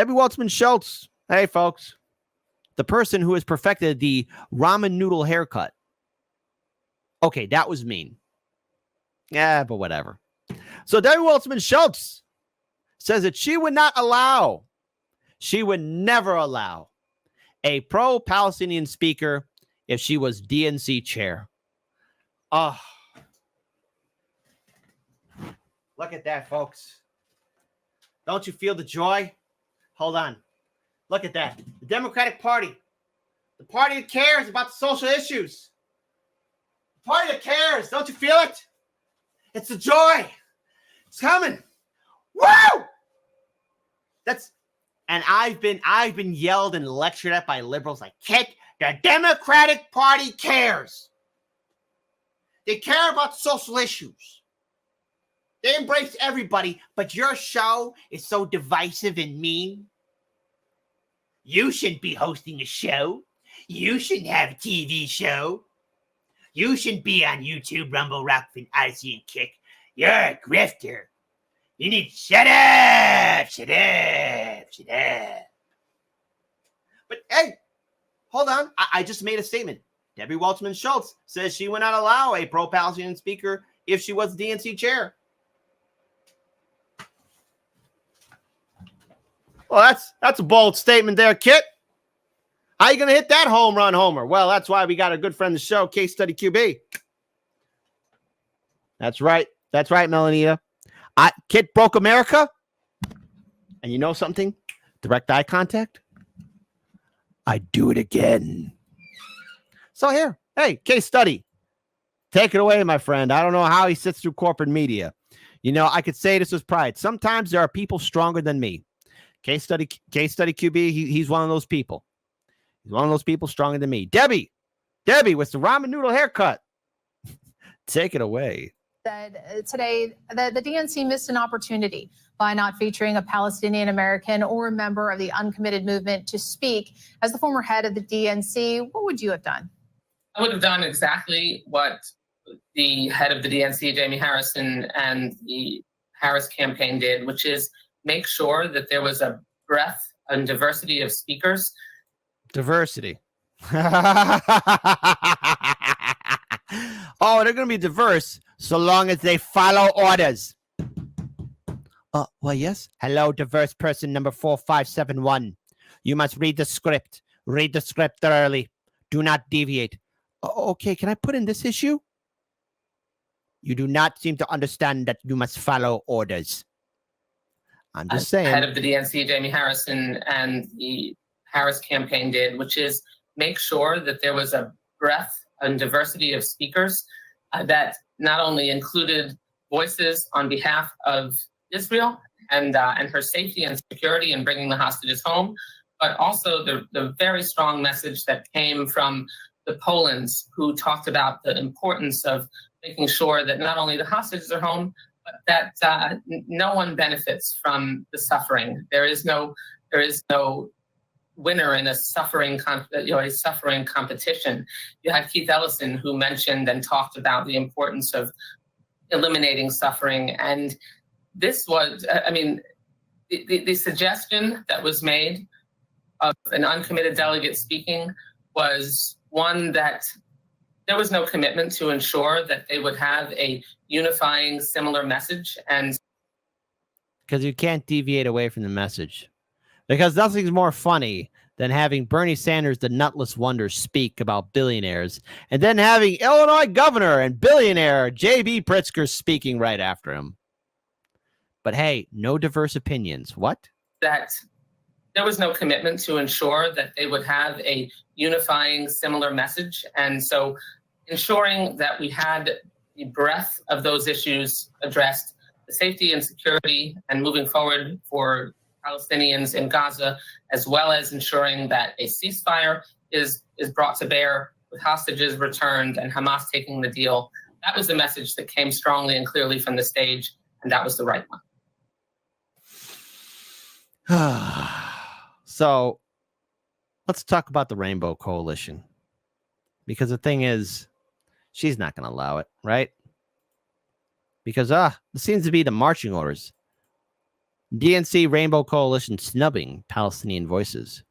Debbie Wasserman Schultz. Hey, folks. The person who has perfected the ramen noodle haircut. Okay, that was mean. Yeah, but whatever. So Debbie Wasserman Schultz says that she would never allow a pro-Palestinian speaker if she was DNC chair. Oh, look at that, folks. Don't you feel the joy? Hold on. Look at that. The Democratic Party. The party that cares about the social issues. The party that cares. Don't you feel it? It's the joy. It's coming. Woo! And I've been yelled and lectured at by liberals like, Kit, the Democratic Party cares. They care about social issues. They embrace everybody, but your show is so divisive and mean. You shouldn't be hosting a show. You shouldn't have a TV show. You shouldn't be on YouTube, Rumble, Rockfin, Odyssey, and Kick. You're a grifter. You need to shut up. But hey, hold on. I just made a statement. Debbie Wasserman Schultz says she would not allow a pro-Palestinian speaker if she was DNC chair. Well, that's a bold statement there, Kit. How you going to hit that home run homer? Well, that's why we got a good friend of the show, Case Study QB. That's right. That's right, Melanita. Kit broke America. And you know something? Direct eye contact. I do it again. So here, hey, Case Study. Take it away, my friend. I don't know how he sits through corporate media. You know, I could say this with pride. Sometimes there are people stronger than me. Case Study QB, he's one of those people. He's one of those people stronger than me. Debbie with the ramen noodle haircut. Take it away. Said today that the DNC missed an opportunity by not featuring a Palestinian American or a member of the uncommitted movement to speak. As the former head of the DNC, what would you have done? I would have done exactly what the head of the DNC, Jamie Harrison, and the Harris campaign did, which is make sure that there was a breadth and diversity of speakers. Diversity. Oh, they're going to be diverse so long as they follow orders. Well, yes. Hello, diverse person number 4571. You must read the script. Read the script thoroughly. Do not deviate. Okay, can I put in this issue? You do not seem to understand that you must follow orders. I'm just saying. Head of the DNC, Jamie Harrison, and the Harris campaign did, which is make sure that there was a breadth and diversity of speakers that not only included voices on behalf of Israel and her safety and security in bringing the hostages home, but also the very strong message that came from the Polands who talked about the importance of making sure that not only the hostages are home, but that no one benefits from the suffering. There is no winner in a suffering competition. You had Keith Ellison who mentioned and talked about the importance of eliminating suffering. And this was, the suggestion that was made of an uncommitted delegate speaking was one that there was no commitment to ensure that they would have a unifying, similar message. And because you can't deviate away from the message. Because nothing's more funny than having Bernie Sanders, the nutless wonder, speak about billionaires, and then having Illinois governor and billionaire J.B. Pritzker speaking right after him. But hey, no diverse opinions. What? That there was no commitment to ensure that they would have a unifying, similar message. And so ensuring that we had the breadth of those issues addressed, the safety and security, and moving forward for Palestinians in Gaza, as well as ensuring that a ceasefire is brought to bear with hostages returned and Hamas taking the deal. That was the message that came strongly and clearly from the stage, and that was the right one. So let's talk about the Rainbow Coalition. Because the thing is, she's not going to allow it, right? Because this seems to be the marching orders. DNC Rainbow Coalition snubbing Palestinian voices.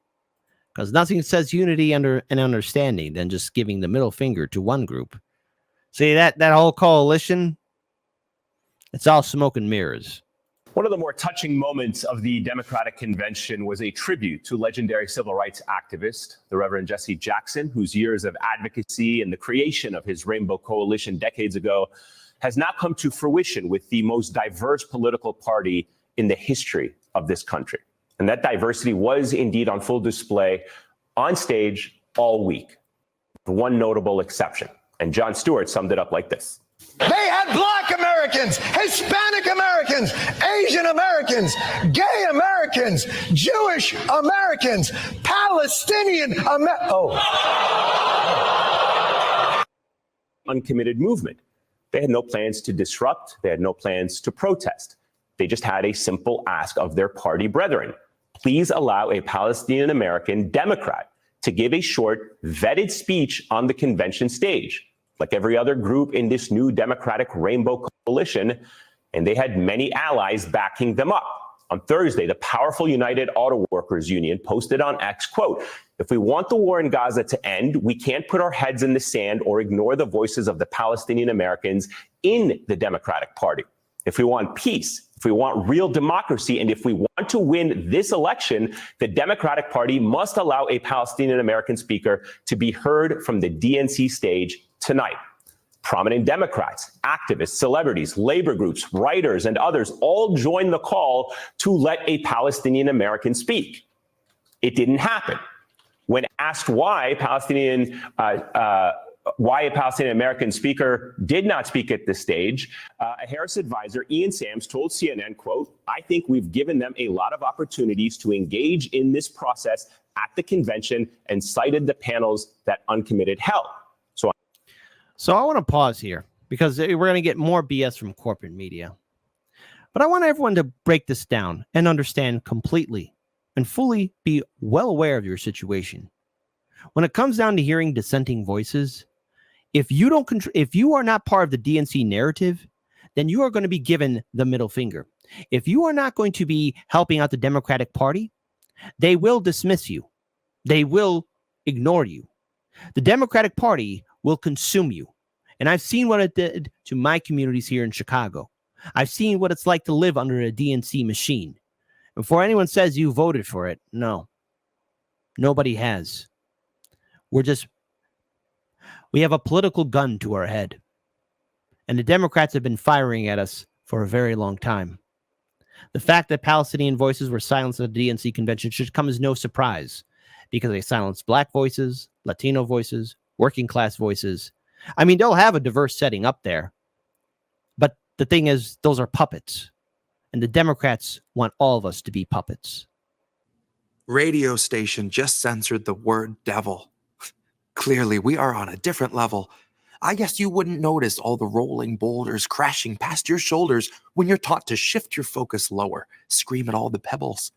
Because nothing says unity and understanding than just giving the middle finger to one group. See, that whole coalition, it's all smoke and mirrors. One of the more touching moments of the Democratic Convention was a tribute to legendary civil rights activist, the Reverend Jesse Jackson, whose years of advocacy and the creation of his Rainbow Coalition decades ago has now come to fruition with the most diverse political party in the history of this country. And that diversity was indeed on full display on stage all week, with one notable exception. And Jon Stewart summed it up like this. They had Black Americans, Hispanic Americans, Asian Americans, gay Americans, Jewish Americans, Palestinian Uncommitted movement. They had no plans to disrupt. They had no plans to protest. They just had a simple ask of their party brethren. Please allow a Palestinian American Democrat to give a short, vetted speech on the convention stage, like every other group in this new Democratic Rainbow Coalition, and they had many allies backing them up. On Thursday, the powerful United Auto Workers Union posted on X, quote, "If we want the war in Gaza to end, we can't put our heads in the sand or ignore the voices of the Palestinian Americans in the Democratic Party. If we want peace, if we want real democracy, and if we want to win this election, the Democratic Party must allow a Palestinian American speaker to be heard from the DNC stage tonight." Prominent Democrats, activists, celebrities, labor groups, writers, and others all joined the call to let a Palestinian American speak. It didn't happen. When asked why a Palestinian American speaker did not speak at this stage, a Harris advisor, Ian Sams, told CNN, quote, "I think we've given them a lot of opportunities to engage in this process at the convention," and cited the panels that Uncommitted held. So I want to pause here because we're going to get more BS from corporate media. But I want everyone to break this down and understand completely and fully be well aware of your situation. When it comes down to hearing dissenting voices, if you are not part of the DNC narrative, then you are going to be given the middle finger. If you are not going to be helping out the Democratic Party, they will dismiss you. They will ignore you. The Democratic Party will consume you. And I've seen what it did to my communities here in Chicago. I've seen what it's like to live under a DNC machine. Before anyone says you voted for it, no. Nobody has. We have a political gun to our head. And the Democrats have been firing at us for a very long time. The fact that Palestinian voices were silenced at the DNC convention should come as no surprise, because they silenced Black voices, Latino voices, working class voices. I mean, they'll have a diverse setting up there. But the thing is, those are puppets. And the Democrats want all of us to be puppets. Radio station just censored the word devil. Clearly, we are on a different level. I guess you wouldn't notice all the rolling boulders crashing past your shoulders when you're taught to shift your focus lower, scream at all the pebbles.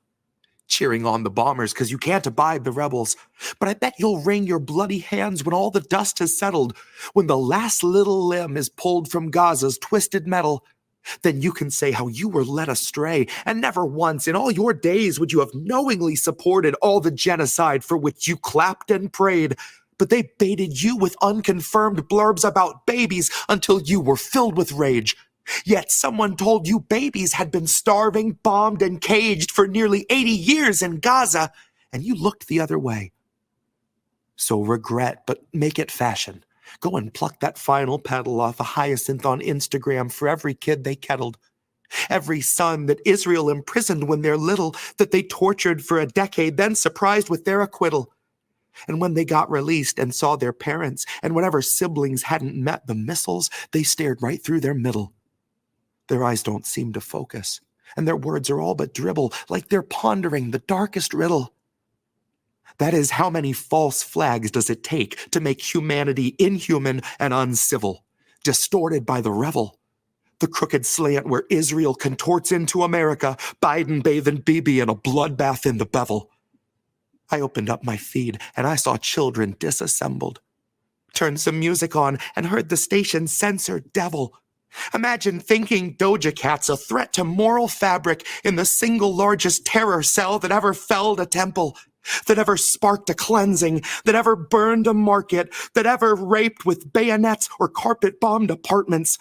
Cheering on the bombers because you can't abide the rebels. But I bet you'll wring your bloody hands when all the dust has settled, when the last little limb is pulled from Gaza's twisted metal. Then you can say how you were led astray, and never once in all your days would you have knowingly supported all the genocide for which you clapped and prayed. But they baited you with unconfirmed blurbs about babies until you were filled with rage. Yet someone told you babies had been starving, bombed, and caged for nearly 80 years in Gaza, and you looked the other way. So regret, but make it fashion. Go and pluck that final petal off a hyacinth on Instagram for every kid they kettled. Every son that Israel imprisoned when they're little, that they tortured for a decade, then surprised with their acquittal. And when they got released and saw their parents and whatever siblings hadn't met the missiles, they stared right through their middle. Their eyes don't seem to focus, and their words are all but dribble, like they're pondering the darkest riddle. That is, how many false flags does it take to make humanity inhuman and uncivil, distorted by the revel? The crooked slant where Israel contorts into America, Biden bathing Bibi in a bloodbath in the bevel. I opened up my feed, and I saw children disassembled. Turned some music on and heard the station censor devil. Imagine thinking Doja Cat's a threat to moral fabric in the single largest terror cell that ever felled a temple, that ever sparked a cleansing, that ever burned a market, that ever raped with bayonets or carpet-bombed apartments,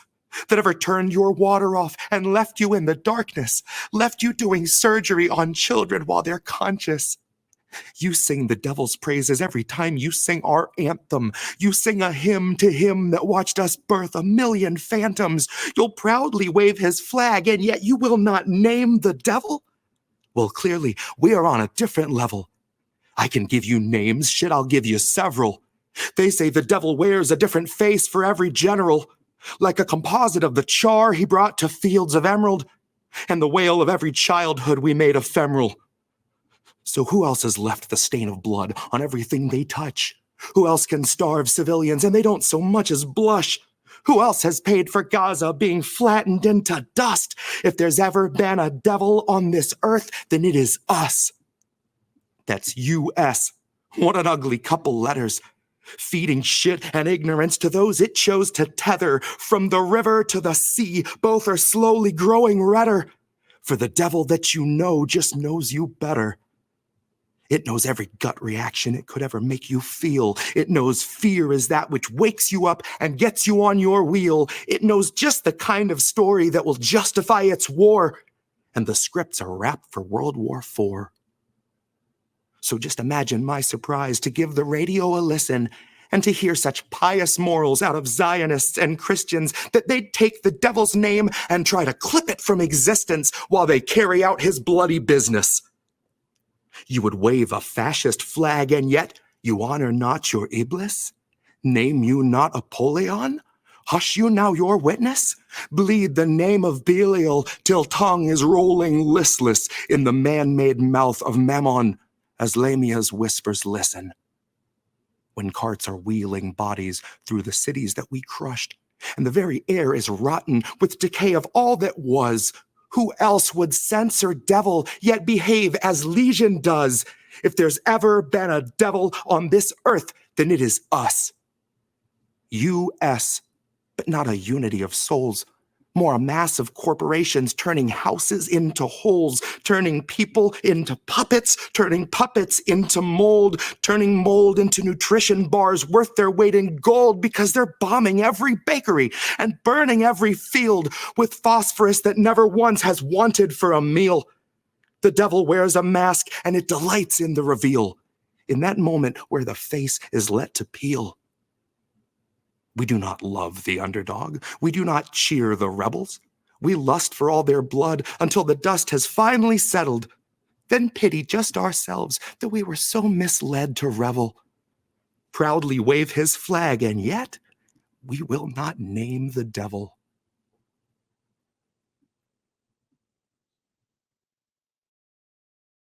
that ever turned your water off and left you in the darkness, left you doing surgery on children while they're conscious. You sing the devil's praises every time you sing our anthem. You sing a hymn to him that watched us birth a million phantoms. You'll proudly wave his flag, and yet you will not name the devil? Well, clearly, we are on a different level. I can give you names, shit, I'll give you several. They say the devil wears a different face for every general, like a composite of the char he brought to fields of emerald, and the wail of every childhood we made ephemeral. So who else has left the stain of blood on everything they touch? Who else can starve civilians and they don't so much as blush? Who else has paid for Gaza being flattened into dust? If there's ever been a devil on this earth, then it is us. That's U.S. What an ugly couple letters. Feeding shit and ignorance to those it chose to tether. From the river to the sea, both are slowly growing redder. For the devil that you know just knows you better. It knows every gut reaction it could ever make you feel. It knows fear is that which wakes you up and gets you on your wheel. It knows just the kind of story that will justify its war. And the scripts are wrapped for World War IV. So just imagine my surprise to give the radio a listen and to hear such pious morals out of Zionists and Christians that they'd take the devil's name and try to clip it from existence while they carry out his bloody business. You would wave a fascist flag, and yet you honor not your Iblis? Name you not Apollyon? Hush you now your witness? Bleed the name of Belial till tongue is rolling listless in the man-made mouth of Mammon as Lamia's whispers listen. When carts are wheeling bodies through the cities that we crushed, and the very air is rotten with decay of all that was, who else would censor devil yet behave as Legion does? If there's ever been a devil on this earth, then it is us. U.S., but not a unity of souls. More a mass of corporations turning houses into holes, turning people into puppets, turning puppets into mold, turning mold into nutrition bars worth their weight in gold because they're bombing every bakery and burning every field with phosphorus that never once has wanted for a meal. The devil wears a mask and it delights in the reveal, in that moment where the face is let to peel. We do not love the underdog. We do not cheer the rebels. We lust for all their blood until the dust has finally settled. Then pity just ourselves that we were so misled to revel. Proudly wave his flag, and yet we will not name the devil.